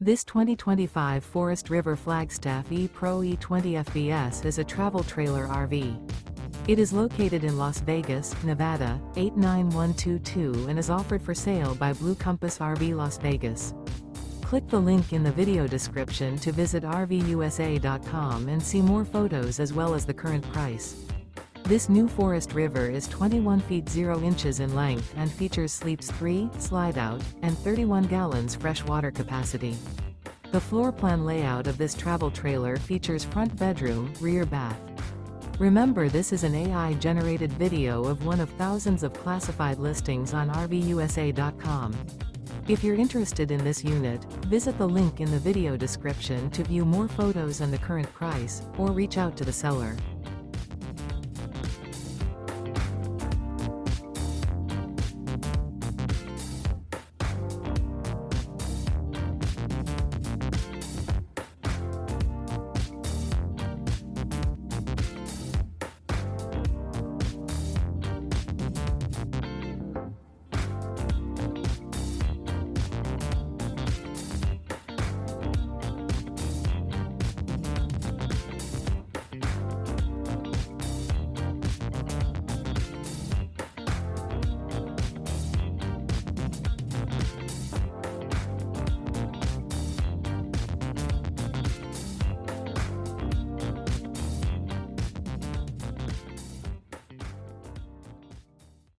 This 2025 Forest River Flagstaff E-Pro E20 FBS is a travel trailer RV. It is located in Las Vegas, Nevada, 89122 and is offered for sale by Blue Compass RV Las Vegas. Click the link in the video description to visit RVUSA.com and see more photos as well as the current price. This new Forest River is 21 feet 0 inches in length and features sleeps 3, slide-out, and 31 gallons fresh water capacity. The floor plan layout of this travel trailer features front bedroom, rear bath. Remember, this is an AI-generated video of one of thousands of classified listings on RVUSA.com. If you're interested in this unit, visit the link in the video description to view more photos and the current price, or reach out to the seller.